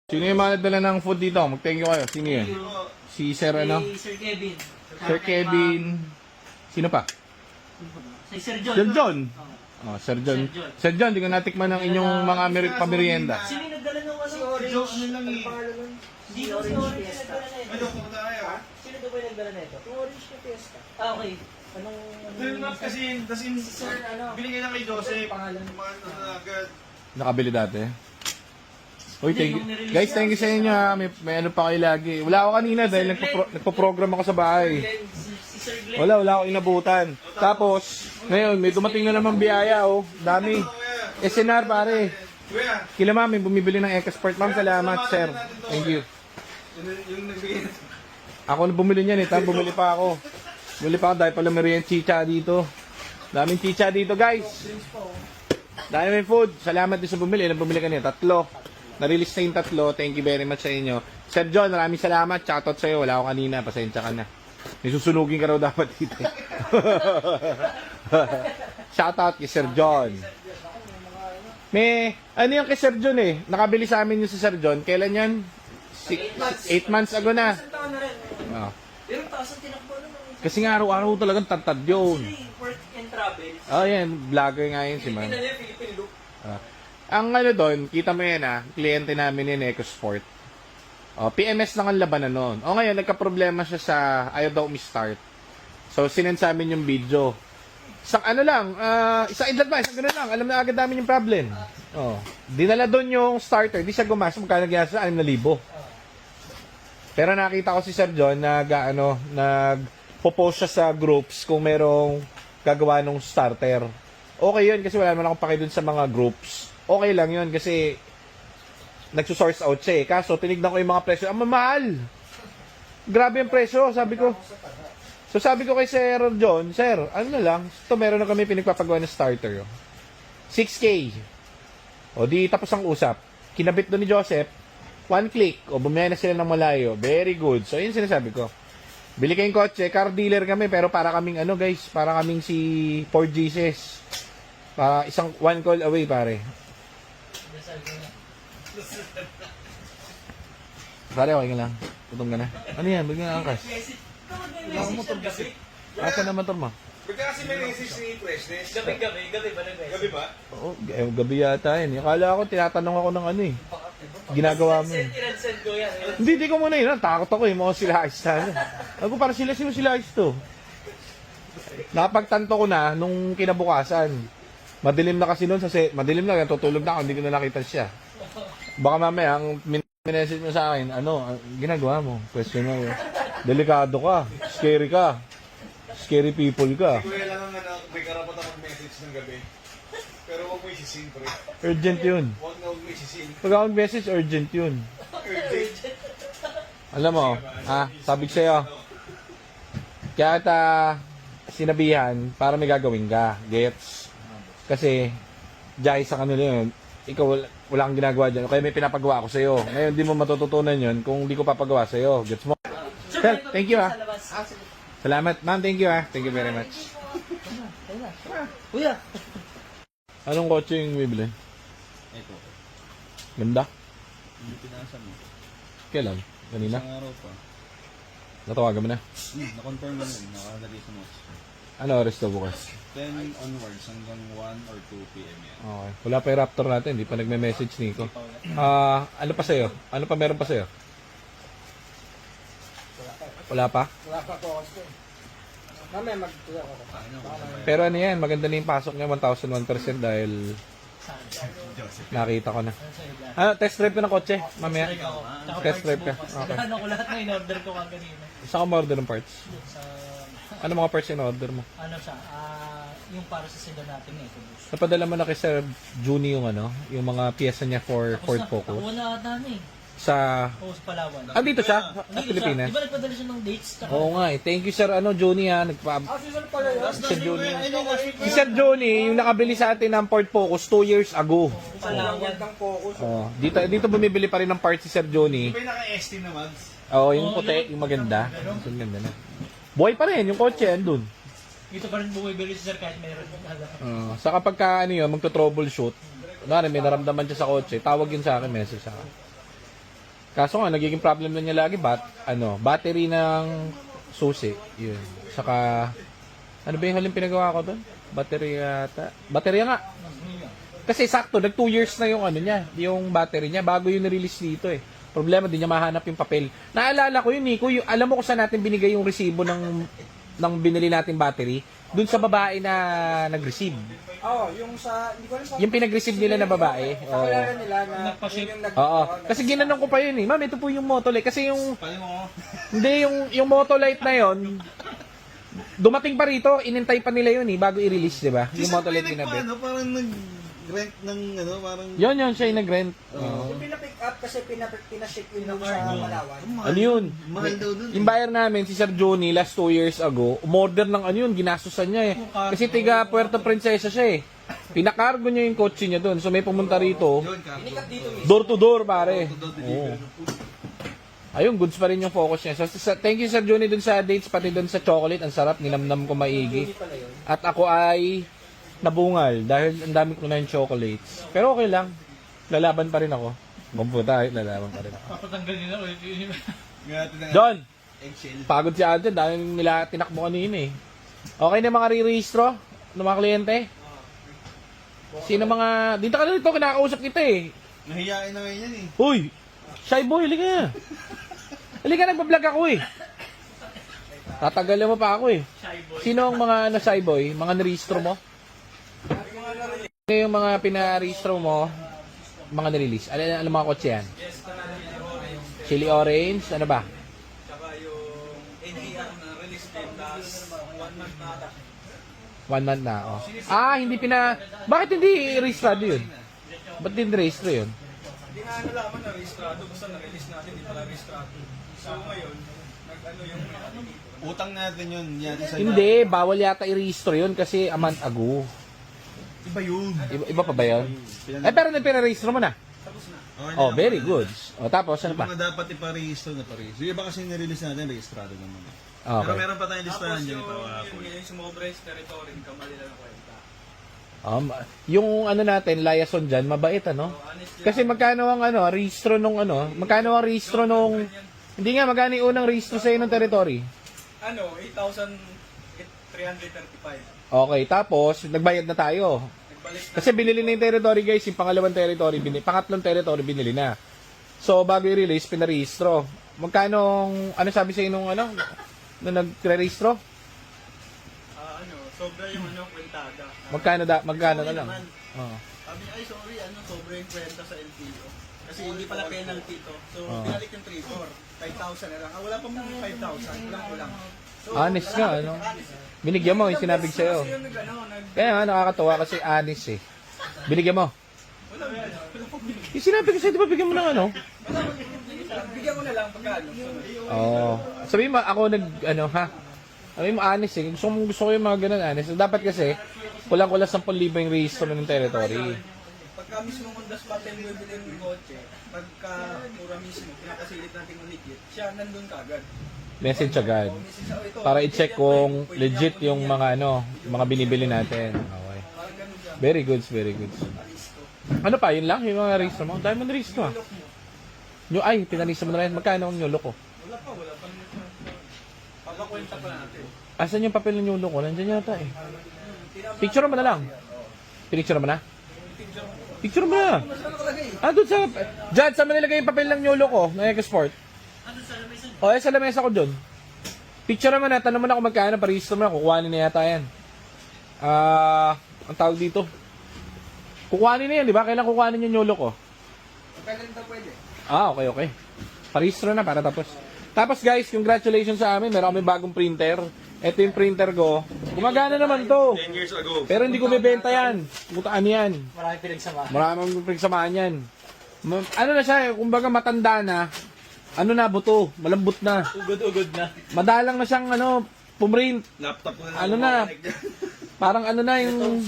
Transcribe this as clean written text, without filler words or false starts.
Sino yung mga nadala ng food dito? Mag-thank you kayo. Sino yun? Si Sir ano? Sir Kevin. Sir Kevin. Sino pa? Si Sir John. Sir John. Oh, Sir John. Sir John, di ko natikman ng inyong mga pamerienda. Sino yung nagdala ng ano? Si Orange. Ano lang eh. Hindi ko si Orange yung nagdala na Ano, ito. pumunta kayo ha? Sino daw ba yung nagdala na ito? Yung orange na fiesta. Ah, okay. Anong... Doon nga kasi, Sir, ano? binigay lang kay Joseph. Pangalan. Mga agad. Nakabili dati. Uy, guys, thank you sa inyo ha. May ano pa kayo lagi. Wala ako kanina dahil nagpo-program ako sa bahay. Si Sir Glenn. Wala ako inabutan. Tapos, ngayon, may dumating na naman biyaya, oh. Dami. SNR, pare. Kuya, Kila mami, bumibili ng Ecosport. Ma'am, salamat, sir. Thank you. yung nagbigay. Ako na bumili niyan eh. Tapos bumili pa ako. Bumili pa ako dahil pala meron yung chicha dito. Daming chicha dito, guys. Dahil may food. Salamat din sa bumili. Ilan bumili kanina? 3. Na-release na yung 3. Thank you very much sa inyo. Sir John, maraming salamat. Shoutout sa'yo. Wala ako kanina. Pasensya ka na. May susunugin ka raw dapat dito. Shoutout kay Sir John. May, ano yung kay Sir John eh. Nakabili sa amin yung si Sir John. Kailan yan? 8 months ago na. Isang taon na rin. Oh. Pero taas ang tinakbo naman. Kasi nga araw-araw talagang tantad yun. Kasi work and travel. Oh, yan. Vlogger nga yun si man. Philippine na Philippine look. Ang ano doon, kita mo yan kliyente namin yung EcoSport. Oh, PMS lang ang labanan noon. O ngayon, nagka-problema siya sa ayaw daw mi-start. So, sinend sa amin yung video. Isang ano lang, isang advice, ganun lang. Alam na agad namin yung problem. Oh, dinala doon yung starter, di siya gumasok, magkano nagyasa sa 6,000. Pero nakita ko si Sir John nagpo-post siya sa groups kung merong gagawa ng starter. Okay yun kasi wala naman akong paki dun sa mga groups. Okay lang yun kasi nagsusource out siya eh. Kaso tinignan ko yung mga presyo. Ang mamahal! Grabe yung presyo, sabi ko. So sabi ko kay Sir John, Sir, ano na lang, ito meron na kami pinagpapagawa ng starter. 6K. O di tapos ang usap. Kinabit doon ni Joseph, 1 click, o bumiyay na sila ng malayo. Very good. So yun sinasabi ko. Bili kayong kotse, car dealer kami, pero para kaming ano guys, para kaming si Ford Jesus. Para isang 1 call away pare. Pare, okay ka lang. Gutom ka na. Ano yan? Ba't nga angkas? Ako motor gabi. Asa na motor mo? Bigla kasi may message ni Freshness. Gabi ba nag-message? Gabi ba? Oo, gabi yata yun. Akala ko, tinatanong ako ng ano eh. Ginagawa mo eh. Send ko yan. Hindi ko muna yun. Takot ako eh. Mga sila ayos na. Ako para sino sila ayos to. Napagtanto ko na nung kinabukasan. Madilim na kasi noon madilim na, tutulog na ako, hindi ko na nakita siya. Baka mamaya, ang message mo sa akin, ano, ginagawa mo? Question mo. Delikado ka, scary ka, scary people ka. Kuya lang ang may karapat ang mag-message ng gabi. Pero huwag mo isisin, pre. Urgent yun. Huwag na huwag mo isisin. Pag ako message, urgent yun. Urgent. Alam mo, sabi ko sa'yo, kaya ata sinabihan para may gagawin ka, gets? Kasi, dahil sa kanila yun, ikaw wala kang ginagawa dyan, kaya may pinapagawa ako sa'yo. Ngayon, di mo matututunan yun kung di ko papagawa sa'yo. Gets mo? Sir, thank you Salamat. Ma'am, thank you Thank you very much. Kuya. Anong kotse yung bibili? Ito. Ganda? Hindi pinasa mo. Kailan? Kanina? Isang araw pa. Natawagan mo na? Na-confirm mo yun. Nakalagay sa notes. Ano oras daw bukas? 10 onwards hanggang 1 or 2 p.m. yan. Okay. Wala pa yung Raptor natin. Hindi pa nagme-message Nico. Ano pa sa'yo? Ano pa meron pa sa'yo? Wala pa? Wala pa po ako. Mamaya mag-tuwa ako. Pero ano yan, maganda na yung pasok niya, 1,001% dahil nakita ko na. Test drive ka ng kotse, mamaya. Test drive ka. Okay. Ano ko lahat na in-order ko kanina. Isa ka ma-order ng parts? Sa, Ano mga parts in-order mo? ano siya, yung para sa sedan natin eh. Napadala mo na kay Sir Juni yung yung mga piyesa niya for Ford Focus. Wala ata na eh. Sa, Oo, sa Palawan. dito siya? Sa Pilipinas? Di ba nagpadala siya ng dates? Tsaka, Oo nga eh. Thank you Sir Juni Season pala yun. Sir Juni. Si Sir Juni, yung nakabili sa atin ng Ford Focus 2 years ago. Palawan. Ang focus. Oh, dito bumibili pa rin ng parts si Sir Juni. May naka-ST na mags. Oo, yung puti, yung maganda. Yung ganda na. Buhay pa rin, yung kotse, andun. Dito pa rin bumibili si Sir kahit mayroon. Sa kapag ka, magto-troubleshoot, may naramdaman siya sa kotse, tawag yun sa akin, message sa akin. Kaso nga, nagiging problem na niya lagi, battery ng susi. Yun. Saka, ano ba yung huling pinagawa ko doon? Battery yata. Battery nga. Kasi sakto, nag 2 years na yung ano niya, yung battery niya, bago yung nirelease dito eh. Problema, di niya mahanap yung papel. Naalala ko yun, Nico, alam mo kung saan natin binigay yung resibo ng binili nating battery? Doon sa babae na nag-receive. Oo, yung sa, hindi ko alam sa... Yung pinag-receive nila na babae. Oo. Kakilala nila na Nagpa-ship. yun yung nag... Oo. Kasi ginanong ko pa yun eh. Ma'am, ito po yung Motolite. Kasi yung, Pali mo. hindi, yung Motolite na yun, dumating pa rito, inintay pa nila yun eh, bago i-release, di ba? Yung Motolite ginabit. Parang nag-rent ng ano, parang... Yun, siya yung nag-rent. Yung pinapick up kasi pinaship yun lang sa Malawan. Ano yun? Mahal daw dun. Yung buyer namin, si Sir Johnny, last 2 years ago, umorder ng ano yun, ginastusan niya eh. Kasi tiga Puerto Princesa siya eh. Pinakargo niya yung kotse niya doon. So may pumunta rito, Inikat dito mismo. door to door pare. Oo. Ayun, goods pa rin yung focus niya. So thank you Sir Johnny dun sa dates, pati dun sa chocolate. Ang sarap, ninamnam ko maigi. At ako ay nabungal dahil ang dami ko na yung chocolates. Pero okay lang. Lalaban pa rin ako. Gumputa, lalaban pa rin ako. Papatanggal nila ulit. John! Eggshell. Pagod si Alden dahil nila tinakbo kanina eh. Okay na mga re-registro ng mga kliyente? Sino mga... Dito ka na dito, kinakausap kita eh. Nahiyain na ngayon yan eh. Uy! Shy boy, halika. Halika, nagpa-vlog ako eh. Tatagalan mo pa ako eh. Sino ang mga shy boy? Mga nirehistro mo? Ano yung mga pinarehistro mo? Mga nirelease? Ano mga kotse yan? Chili orange? Ano ba? Tsaka yung NAR na release din last 1 month na ata. 1 month na, oh. Ah, hindi Bakit hindi registrado yun? Ba't din rehistro yun? Hindi na nalaman na registrado. Basta na-release natin, hindi pala registrado. So ngayon, nag-ano yung Utang natin yun. Yan, isa Hindi, bawal yata i-rehistro yun kasi a month ago. Iba yun. Iba pa ba yun? Eh, pero nagpina-rehistro mo na. Okay, Oh, very good. O, tapos, ano Yung pa? mga dapat iparehistro na parehistro. Yung iba kasi nirelease natin, rehistrado naman. Okay. Pero meron pa tayong listahan dyan ito. yung sumobra sa territory, kamali lang ang kwenta. Yung ano natin, liaison dyan, mabait ano? Kasi magkano ang rehistro nung magkano ang rehistro nung, hindi nga, magkano yung unang rehistro sa'yo ng territory? Ano, 8,335. Okay, tapos, nagbayad na tayo. Nagbalik Kasi binili na yung territory guys, yung pangalawang territory, pangatlong territory binili na. So, bago i-release, pinarehistro. Magkano, ano sabi sa'yo nung nung nagre-rehistro? sobra yung kwentada. Magkano na lang? Oo. Sabi niya, ay sorry, sobra yung kwenta sa LTO. Kasi hindi pala penalty to. So, Oo. pinalik yung 3-4. 5,000 na lang. Wala pa mong 5,000. Kulang-kulang. So, Honest nga, ano? Binigyan mo yung sinabig sa'yo. Kasi yung Kaya nga, nakakatawa kasi honest eh. Binigyan mo. Yung sinabi ko sa'yo, di ba bigyan mo ng ano? bigyan mo na lang pagkano. Oo. Sabi mo, ako Sabi mo, honest eh. Gusto ko yung mga ganun, honest. So, dapat kasi, kulang-kulang 10,000 yung rehistro ng territory. Pagka mismo on the spot and bibili yung kotse, pagka pura mismo, pinakasilit natin ulit siya nandun kagad. Message agad. Para i-check kung legit yung mga mga binibili natin. Okay. Very good, very good. Ano pa, yun lang? Yung mga rehistro mo? Dahil mo na rehistro ah. Ay, pinarehistro mo na rin. Magkano ang nyulo ko? Wala pa. Pagkakwenta pa natin. Asan yung papel ng nyulo ko? Nandiyan yata eh. Picture mo na lang. Pinicture mo na? Picture mo na. Doon sa... Diyan, saan mo nilagay yung papel ng nyulo ko? Na Ecosport? Sa lamesa ko doon. Picture mo na. Tanong mo na kung magkano. Parehistro mo na. Kukuhanin na yata yan. Ang tawag dito. Kukuhanin na yan, di ba? Kailan kukuhanin yung nyulo ko? Kailan daw pwede? Okay. Parehistro na para tapos. Tapos guys, congratulations sa amin. Meron kami bagong printer. Ito yung printer ko. Gumagana naman to. 10 years ago. Pero hindi ko bebenta yan. Butaan yan. Maraming pinagsama. Maraming pinagsamaan yan. Ano na siya, kumbaga matanda na. Buto. Malambot na. Ugod-ugod na. Madalang na siyang pumrint. Laptop ko Parang na yung...